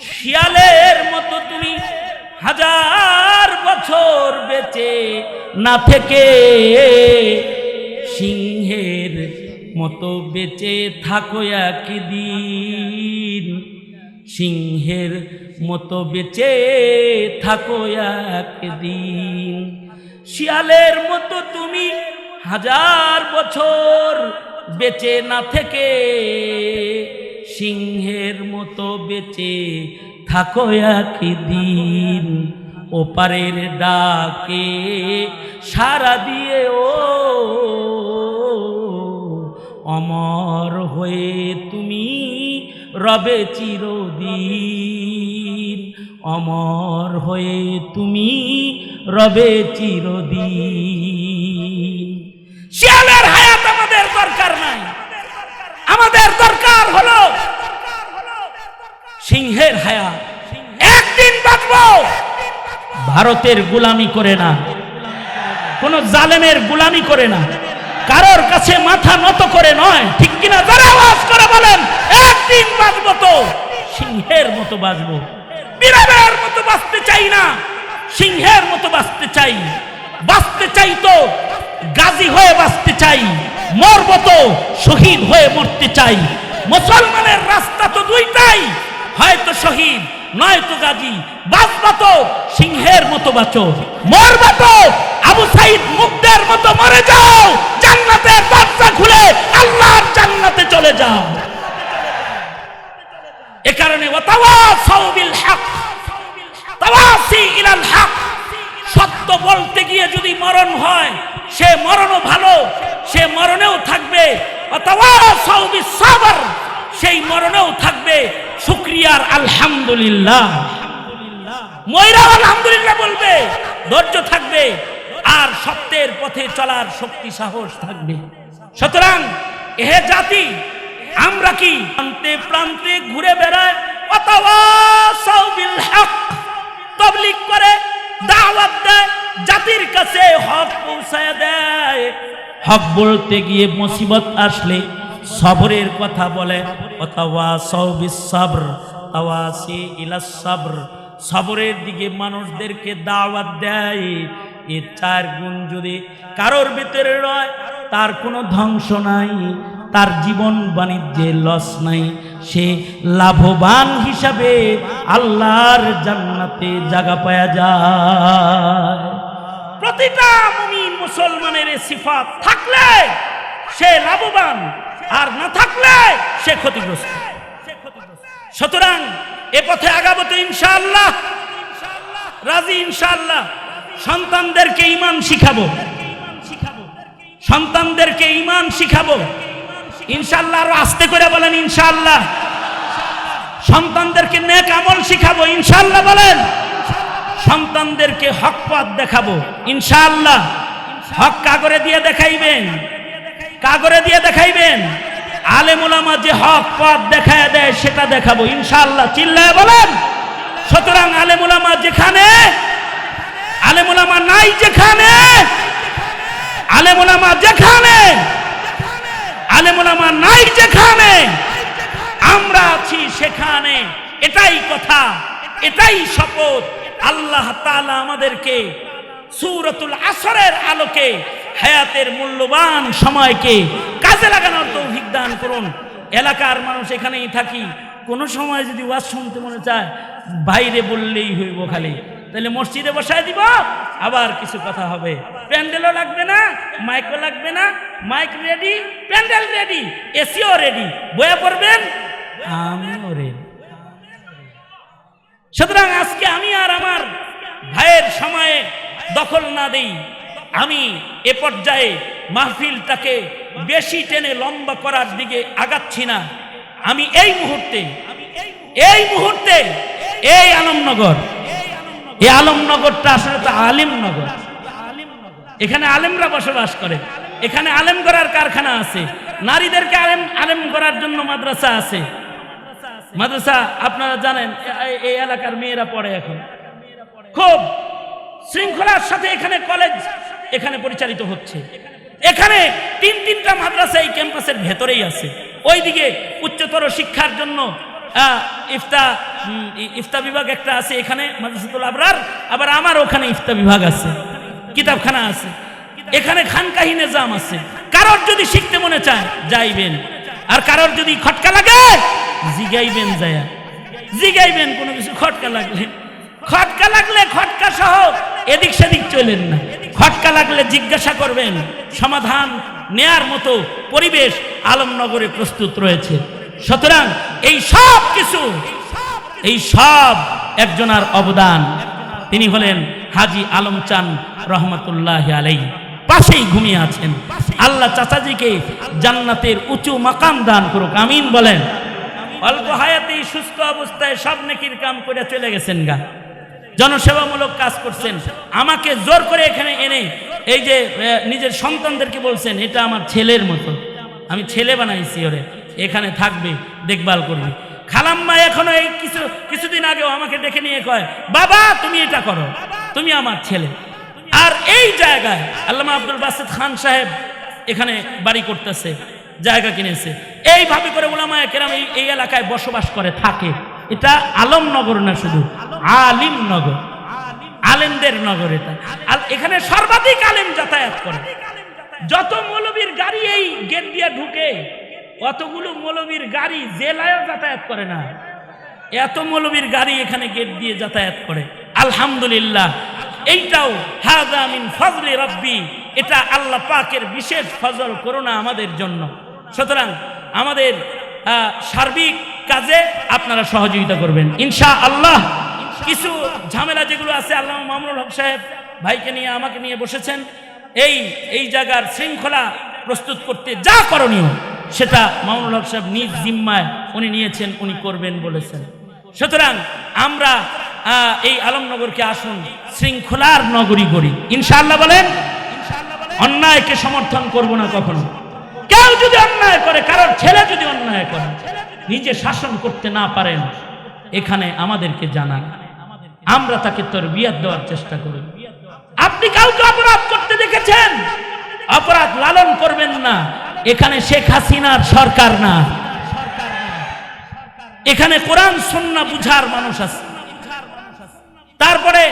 শিয়ালের মতো তুমি হাজার বছর বেঁচে না থেকে সিংহের মতো বেঁচে থাকো একদিন, সিংহের মতো বেঁচে থাকো একদিন। শিয়ালের মতো তুমি হাজার বছর বেঁচে না থেকে সিংহের মতো বেঁচে থাকো একদিন। ওপারের ডাকে সাড়া দিয়ে ও অমর হয়ে তুমি রবে চিরদিন, অমর হয়ে তুমি রবে চিরদিন। শিয়ালের হায়াত আমাদের দরকার নাই, আমাদের দরকার হলো সিংহের হায়াত। একদিন বাঁচবো, ভারতের গোলামি করে না, কোন জালেমের গোলামি করে না, কারোর কাছে মাথা নত করে নয়, ঠিক কিনা? যারা আওয়াজ করে বলেন একদিন বাঁচবো তো সিংহের মতো বাঁচবো। বিড়ালের মতো বাঁচতে চাই না, সিংহের মতো বাঁচতে চাই। বাঁচতে চাই তো গাজী হয়ে বাঁচতে চাই, মরবো তো শহীদ হয়ে মরতে চাই। মুসলমানের রাস্তা তো দুইটাই, হয়তো শহীদ নয়তো গাজী। বাঁচবা তো সিংহের মতো বাঁচো, মরবা তো আবু সাইদ মুগ্ধের মতো মরে যাও, জান্নাতের দরজা খুলে আল্লাহর জান্নাতে চলে যাও। এ কারণে ওয়াতাওয়াসাউ বিল হক তাওয়াসি ইলাল হক, সত্য বলতে গিয়ে যদি মরণ হয় সে মরণও ভালো, সে মরণেও থাকবে ওয়াতাওয়াসাউ বিস সাবর, সেই মরণেও থাকবে শুকরিয়ার আলহামদুলিল্লাহ। ময়রা আলহামদুলিল্লাহ বলবে, ধৈর্য থাকবে, আর সত্যের পথে চলার শক্তি সাহস থাকবে। সুতরাং এহে জাতি, আমরা কি প্রান্তে প্রান্তে ঘুরে বেড়ায় ওয়াতাওয়াসাউ বিল হক, তাবলীগ করে, দাওয়াত দেয়, জাতির কাছে হক পৌঁছায় দেয়। হক বলতে গিয়ে মুসিবত আসলে সবরের কথা বলে, ওয়াতাওয়াসাউ বিস সাবর তাওয়াসি ইলাস সাবর, সবরের দিকে মানুষদেরকে দাওয়াত দেয়। এই চার গুণ যদি কারোর ভিতরে রয়, তার কোনো ধ্বংস নাই, তার জীবন বাণিজ্যে লস নাই, সে লাভবান হিসাবে আল্লাহর জান্নাতে জায়গা পাওয়া যায়। প্রতিটা মুমিন মুসলমানের এই সিফাত থাকলে সে লাভবান, আর না থাকলে সে ক্ষতিগ্রস্ত। সুতরাং এ পথে আগাবো তো ইনশাআল্লাহ, রাজি ইনশাআল্লাহ। সন্তানদেরকে ঈমান শিখাবো, সন্তানদেরকে ঈমান শিখাবো ইনশাআল্লাহ। আরো আস্তে করে বলেন ইনশাআল্লাহ। সন্তানদেরকে নেক আমল শিখাবো ইনশাআল্লাহ বলেন। সন্তানদেরকে হক পথ দেখাবো ইনশাআল্লাহ। হক কাগরে দিয়ে দেখাইবেন, কাগরে দিয়ে দেখাইবেন। আলেম ওলামা যে হক পথ দেখায় দেয় সেটা দেখাবো ইনশাআল্লাহ, চিল্লায় বলেন। সুতরাং আলেম ওলামা যেখানে, আলেম ওলামা নাই যেখানে, আলেম ওলামা যেখানে, আলেম ওলামা নাই যেখানে, আমরা আছি সেখানে। এটাই কথা, এটাই শপথ। আল্লাহ তাআলা আমাদেরকে সূরাতুল আসরের আলোকে হায়াতের মূল্যবান সময়কে কাজে লাগানোর তৌফিক দান করুন। এলাকার মানুষ এখানেই থাকি, কোনো সময় যদি ওয়াজ শুনতে মনে চায় বাইরে বললেই হইব খালি, তাহলে মসজিদে বসায় দিব, আবার কিছু কথা হবে। প্যান্ডেলও লাগবে না, মাইকও লাগবে না, মাইক রেডি, প্যান্ডেল রেডি, এসিও রেডি, বয়ে পড়বেন, আমিও রেডি। সুতরাং আজকে আমি আর আমার ভাইয়ের সময়ে দখল না দেই, আমি এ পর্যায়ে মাহফিলটাকে বেশি টেনে লম্বা করার দিকে আগাচ্ছি না। আমি এই মুহূর্তে এই আলমনগর, এই আলমনগরটা আসলে তো আলিমনগর, এখানে আলেমরা বসবাস করে, এখানে আলেম করার কারখানা আছে, নারীদেরকে আলেম করার জন্য মাদ্রাসা আছে। মাদ্রাসা আপনারা জানেন এই এলাকার মেয়েরা পড়ে, এখন খুব শৃঙ্খলার সাথে এখানে কলেজ এখানে পরিচালিত হচ্ছে। এখানে তিনটা মাদ্রাসা এই ক্যাম্পাসের ভেতরেই আছে। ওইদিকে উচ্চতর শিক্ষার জন্য ইফতা বিভাগ একটা আছে এখানে মাদ্রাসাতুল আবরার, আবার আমার ওখানে ইফতা বিভাগ আছে, কিতাবখানা আছে, এখানে খানকাহি নিজাম আছে। কারোর যদি শিখতে মনে চায় যাইবেন, আর কারোর যদি খটকা লাগে জিগাইবেন, যায় জিগাইবেন কোনো কিছু খটকা লাগলে খটকা সহ এদিক সেদিক চলেন না। খটকা লাগলে জিজ্ঞাসা করবেন, সমাধান নেয়ার মতো পরিবেশ আলমনগরে প্রস্তুত রয়েছে। সুতরাং এই সব একজনার অবদান, তিনি হলেন হাজী আলম চান রহমতুল্লাহ আলাইহি। পাশেই ঘুমিয়ে আছেন। আল্লাহ চাচাজিকে জান্নাতের উঁচু মাকাম দান করুক, আমিন বলেন। অল্প হায়াতেই সুস্থ অবস্থায় সব নেকির কাম করে চলে গেছেন গা, জনসেবামূলক কাজ করছেন। আমাকে জোর করে এখানে এনে এই যে নিজের সন্তানদেরকে বলছেন এটা আমার ছেলের মতো, আমি ছেলে বানাইছি, ওরে এখানে থাকবে, দেখভাল করবে। খালাম্মা এখনো এই কিছুদিন আগেও আমাকে ডেকে নিয়ে কয়, বাবা তুমি এটা করো, তুমি আমার ছেলে। আর এই জায়গায় আল্লামা আব্দুল বাসিত খান সাহেব এখানে বাড়ি করতেছে, জায়গা কিনেছে। এইভাবে করে উলামায়ে কেরাম এই এলাকায় বসবাস করে থাকে। এটা আলমনগর না, শুধু আলিমনগর, আলেমদের নগর এটা। আর এখানে সর্বাধিক আলেম যাতায়াত করে। যত মৌলবীর গাড়ি এই গেট দিয়ে ঢুকে, অতগুলো মৌলবীর গাড়ি জেলায়ও যাতায়াত করে না, এত মৌলবীর গাড়ি এখানে গেট দিয়ে যাতায়াত করে। আলহামদুলিল্লাহ, এইটাও হাযা মিন ফজলি রাব্বি, এটা আল্লাহ পাকের বিশেষ ফজল করুণা আমাদের জন্য। সুতরাং আমাদের সার্বিক কাজে আপনারা সহযোগিতা করবেন ইনশাআল্লাহ। কিছু ঝামেলা যেগুলো আছে, আল্লামা মামুনুল হক সাহেব ভাইকে নিয়ে আমাকে নিয়ে বসেছেন, এই জায়গার শৃঙ্খলা প্রস্তুত করতে যা করণীয় সেটা মামুনুল হক সাহেব নিজ জিম্মায় উনি নিয়েছেন, উনি করবেন বলেছেন। সুতরাং আমরা এই আলমনগরকে আসুন শৃঙ্খলার নগরী করি ইনশাআল্লাহ বলেন। অন্যায়কে সমর্থন করব না কখনো। কেউ যদি অন্যায় করে, কারোর ছেলে যদি অন্যায় করে, নিজে শাসন করতে না পারেন, এখানে আমাদেরকে জানান, আমরা তাকে তরবিয়ত দেওয়ার চেষ্টা করি। আপনি কাউকে অপরাধ করতে দেখেছেন, অপরাধ লালন করবেন না। এখানে শেখ হাসিনার সরকার না, এখানে কোরআন সুন্নাহ বুঝার মানুষ আছে। তারপরে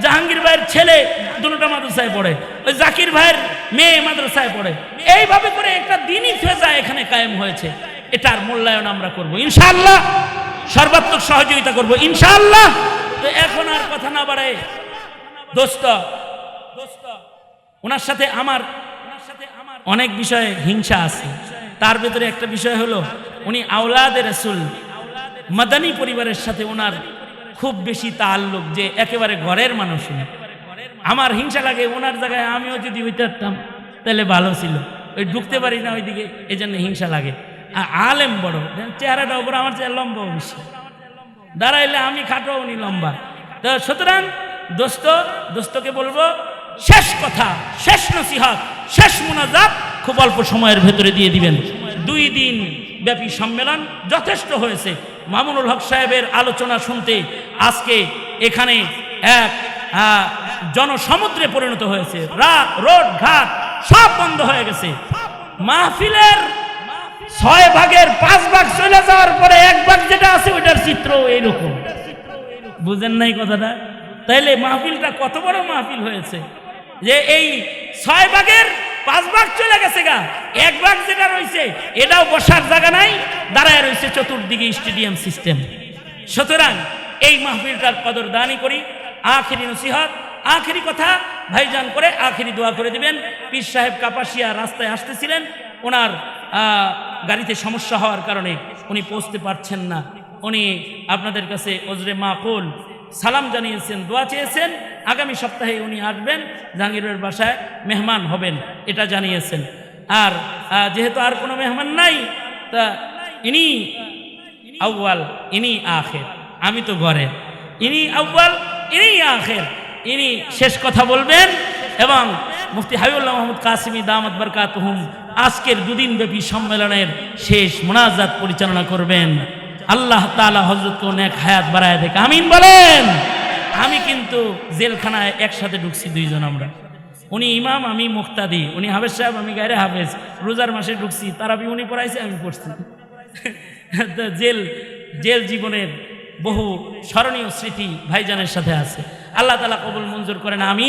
জাহাঙ্গীর ভাইয়ের ছেলে দুটোটা মাদ্রাসায় পড়ে, ওই জাকির ভাইয়ের মেয়ে মাদ্রাসায় পড়ে। এইভাবে করে একটা দ্বীনি ফেজা এখানে কায়েম হয়েছে। এটার মূল্যায়ন আমরা করব ইনশাআল্লাহ, সর্বাত্মক সহযোগিতা করব ইনশাআল্লাহ। তো এখন আর কথা না বাড়ায়, দোস্ত ওনার সাথে আমার অনেক বিষয়ে হিংসা আছে। তার ভেতরে একটা বিষয় হলো, উনি আওলাদে রাসূল মাদানী পরিবারের সাথে ওনার খুব বেশি তাল্লুক, যে একেবারে ঘরের মানুষ। আমার হিংসা লাগে, ওনার জায়গায় আমিও যদি হইতে পারতাম তাহলে ভালো ছিল। ওই ঢুকতে পারি না ওইদিকে, এই জন্য হিংসা লাগে। আর আলেম বড়, চেহারাটা উপর আমার চেয়ে লম্বা, অবশ্যই দাঁড়াইলে আমি খাটো, উনি লম্বা। তো সুতরাং দোস্তকে বলবো, শেষ কথা, শেষ নসিহত, শেষ মুনাজাত খুব অল্প সময়ের ভেতরে দিয়ে দিবেন। 2 দিন ব্যাপী সম্মেলন যথেষ্ট হয়েছে। মামুনুল হক সাহেবের আলোচনা শুনতে আজকে এখানে এক জনসমুদ্রে পরিণত হয়েছে। রোড ঘাট সব বন্ধ হয়ে গেছে। মাহফিলের 6 ভাগের 5 ভাগ চলে যাওয়ার পরে 1 ভাগ যেটা আছে ওইটার চিত্র এইরকম। বুঝেন নাই কথাটা? তাইলে মাহফিলটা কত বড় মাহফিল হয়েছে, যে এই 6 ভাগের 5 ভাগ চলে গেছে গা। 1 ভাগ যেটা রয়েছে এটাও বসার জায়গা নাই, দাঁড়ায় রয়েছে চতুর্দিকে স্টেডিয়াম সিস্টেম। সুতরাং এই মাহফিলটার কদরদানি করি। আখেরি নসিহত, আখেরি কথা ভাইজান করে আখেরি দোয়া করে দিবেন। পীর সাহেব কাপাসিয়া রাস্তায় আসতেছিলেন, ওনার গাড়িতে সমস্যা হওয়ার কারণে উনি পৌঁছতে পারছেন না। উনি আপনাদের কাছে ওজরে মাকুল সালাম জানিয়েছেন, দোয়া চেয়েছেন। আগামী সপ্তাহে উনি আসবেন, জাহাঙ্গীরের বাসায় মেহমান হবেন, এটা জানিয়েছেন। আর যেহেতু আর কোনো মেহমান নাই, তা ইনি আউয়াল ইনি আখের, আমি তো ঘরে, ইনি আউয়াল ইনি আখের, ইনি শেষ কথা বলবেন। এবং মুফতি হাবিবুল্লাহ মাহমুদ কাসিমি দামাত বারকাতুহুম আজকের 2 দিন ব্যাপী সম্মেলনের শেষ মুনাজাত পরিচালনা করবেন। আল্লাহ তাআলা হযরতকে নেক হায়াত বাড়ায় দেখ, আমিন বলেন। আমি কিন্তু জেলখানায় একসাথে ঢুকছি 2 জন আমরা। উনি ইমাম, আমি মুক্তাদি, উনি হাফেজ সাহেব, আমি গায়রে হাফেজ। রোজার মাসে ঢুকছি, তারাবি উনি পড়াইছে, আমি পড়ছি। জেল জেল জীবনের বহু স্মরণীয় স্মৃতি ভাইজানের সাথে আছে। আল্লাহ তাআলা কবুল মঞ্জুর করেন, আমিন।